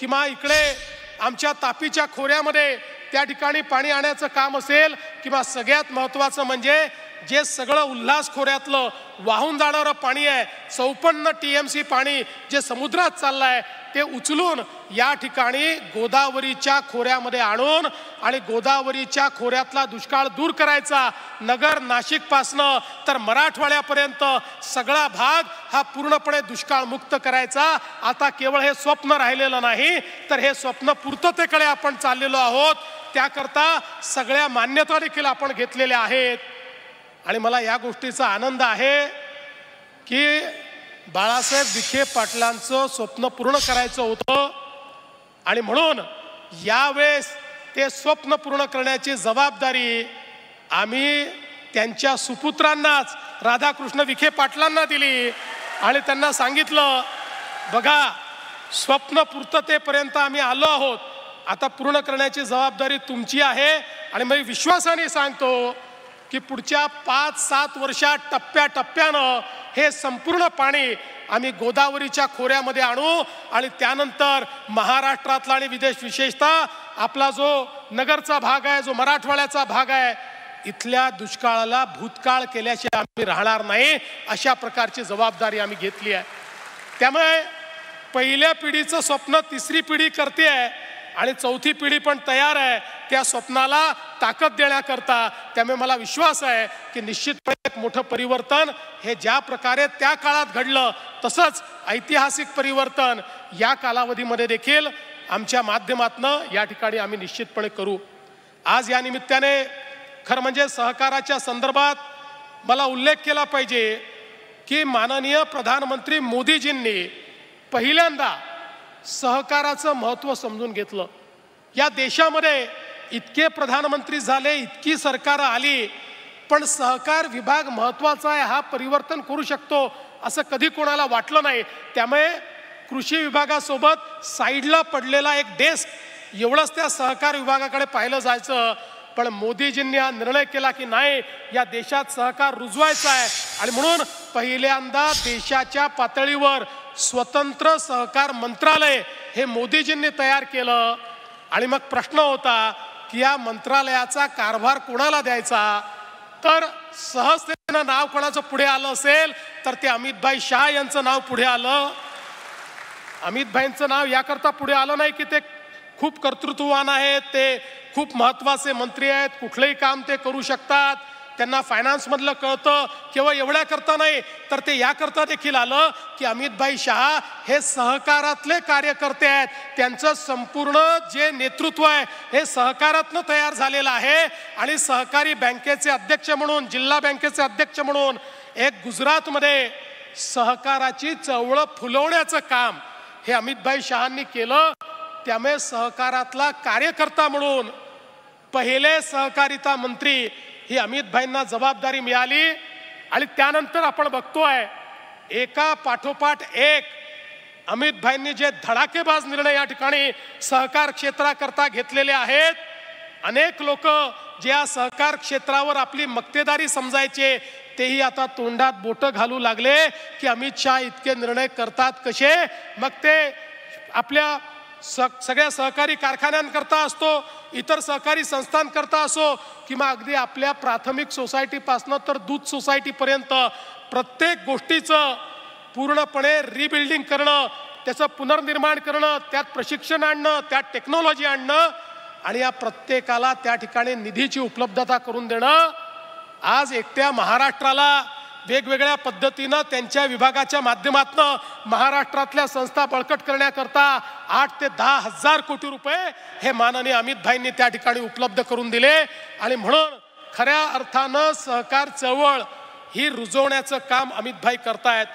किंवा इकडे आमच्या तापीच्या खोऱ्यामध्ये त्या ठिकाणी पाणी आणण्याचं काम असेल, किंवा सगळ्यात महत्त्वाचं म्हणजे जे सगळं उल्हास खोऱ्यातलं वाहून जाणारं पाणी आहे, 54 TMC पाणी जे समुद्रात चाललं आहे, ते उचलून या ठिकाणी गोदावरीच्या खोऱ्यामध्ये आणून आणि गोदावरीच्या खोऱ्यातला दुष्काळ दूर करायचा. नगर नाशिकपासनं तर मराठवाड्यापर्यंत सगळा भाग हा पूर्णपणे दुष्काळमुक्त करायचा. आता केवळ हे स्वप्न राहिलेलं नाही, तर हे स्वप्न पूर्ततेकडे आपण चाललेलो आहोत. त्याकरता सगळ्या मान्यता देखील आपण घेतलेल्या आहेत. आणि मला या गोष्टीचा आनंद आहे की बाळासाहेब विखे पाटलांचं स्वप्न पूर्ण करायचं होतं आणि म्हणून यावेळेस ते स्वप्न पूर्ण करण्याची जबाबदारी आम्ही त्यांच्या सुपुत्रांनाच, राधाकृष्ण विखे पाटलांना दिली आणि त्यांना सांगितलं, बघा स्वप्न पूर्ततेपर्यंत आम्ही आलो आहोत, आता पूर्ण करण्याची जबाबदारी तुमची आहे. आणि मी विश्वासाने सांगतो की पुढच्या 5-7 वर्षात टप्प्याटप्प्यानं हे संपूर्ण पाणी आम्ही गोदावरीच्या खोऱ्यामध्ये आणू आणि त्यानंतर महाराष्ट्रातला आणि विशेषतः आपला जो नगरचा भाग आहे, जो मराठवाड्याचा भाग आहे, इथल्या दुष्काळाला भूतकाळ केल्याशिवाय आम्ही राहणार नाही. अशा प्रकारची जबाबदारी आम्ही घेतली आहे. त्यामुळे पहिल्या पिढीचं स्वप्न तिसरी पिढी करते आहे आणि चौथी पिढी पण तयार आहे त्या स्वप्नाला ताकद देण्याकरता. त्यामुळे मला विश्वास आहे की निश्चितपणे एक मोठं परिवर्तन हे ज्या प्रकारे त्या काळात घडलं, तसंच ऐतिहासिक परिवर्तन या कालावधीमध्ये देखील आमच्या माध्यमातून या ठिकाणी आम्ही निश्चितपणे करू. आज या निमित्ताने खरं म्हणजे सहकाराच्या संदर्भात मला उल्लेख केला पाहिजे की माननीय प्रधानमंत्री मोदीजींनी पहिल्यांदा सहकाराचं महत्त्व समजून घेतलं. या देशामध्ये इतके प्रधानमंत्री झाले, इतकी सरकारं आली, पण सहकार विभाग महत्त्वाचा आहे, हा परिवर्तन करू शकतो असं कधी कोणाला वाटलं नाही. त्यामुळे कृषी विभागासोबत साईडला पडलेला एक डेस्क एवढंच त्या सहकार विभागाकडे पाहिलं जायचं. पण मोदीजींनी हा निर्णय केला की नाही, या देशात सहकार रुजवायचा आहे आणि म्हणून पहिल्यांदा देशाच्या पातळीवर स्वतंत्र सहकार मंत्रालय हे मोदीजींनी तयार केलं. आणि मग प्रश्न होता की या मंत्रालयाचा कारभार कोणाला द्यायचा. तर सहजतेनं नाव कोणाचं पुढे आलं असेल तर ते अमितभाई शाह यांचं नाव पुढे आलं. अमितभाईंचं नाव याकरता पुढे आलं नाही की ते खूप कर्तृत्ववान आहेत, ते खूप महत्त्वाचे मंत्री आहेत, कुठलंही काम ते करू शकतात, त्यांना फायनान्समधलं कळतं, केवळ एवढ्याकरता नाही, तर ते याकरता देखील आलं की अमितभाई शाह हे सहकारातले कार्यकर्ते आहेत. त्यांचं संपूर्ण जे नेतृत्व आहे हे सहकारातनं तयार झालेलं आहे. आणि सहकारी बँकेचे अध्यक्ष म्हणून, जिल्हा बँकेचे अध्यक्ष म्हणून एक गुजरातमध्ये सहकाराची चळवळ फुलवण्याचं काम हे अमितभाई शहांनी केलं. त्यामुळे सहकारातला कार्यकर्ता म्हणून पहिले सहकारिता मंत्री ही अमितभाईंना जबाबदारी मिळाली. आणि त्यानंतर आपण बघतोय एका पाठोपाठ एक अमितभाईंनी जे धडाकेबाज निर्णय या ठिकाणी सहकार क्षेत्राकरता घेतलेले आहेत. अनेक लोक जे या सहकार क्षेत्रावर आपली मक्तेदारी समजायचे तेही आता तोंडात बोटं घालू लागले की अमित शाह इतके निर्णय करतात कसे. मग ते आपल्या सगळ्या सहकारी कारखान्यांकरता असतो, इतर सहकारी संस्थांकरता असो, किंवा अगदी आपल्या प्राथमिक सोसायटीपासनं तर दूध सोसायटीपर्यंत प्रत्येक गोष्टीचं पूर्णपणे रिबिल्डिंग करणं, त्याचं पुनर्निर्माण करणं, त्यात प्रशिक्षण आणणं, त्यात टेक्नॉलॉजी आणणं आणि या प्रत्येकाला त्या ठिकाणी निधीची उपलब्धता करून देणं. आज एकट्या महाराष्ट्राला वेगवेगळ्या पद्धतीनं त्यांच्या विभागाच्या माध्यमातून महाराष्ट्रातल्या संस्था बळकट करण्याकरता 8 ते 10 हजार कोटी रुपये हे माननीय अमितभाईंनी त्या ठिकाणी उपलब्ध करून दिले. आणि म्हणून खऱ्या अर्थानं सहकार चळवळ ही रुजवण्याचं काम अमितभाई करतायत.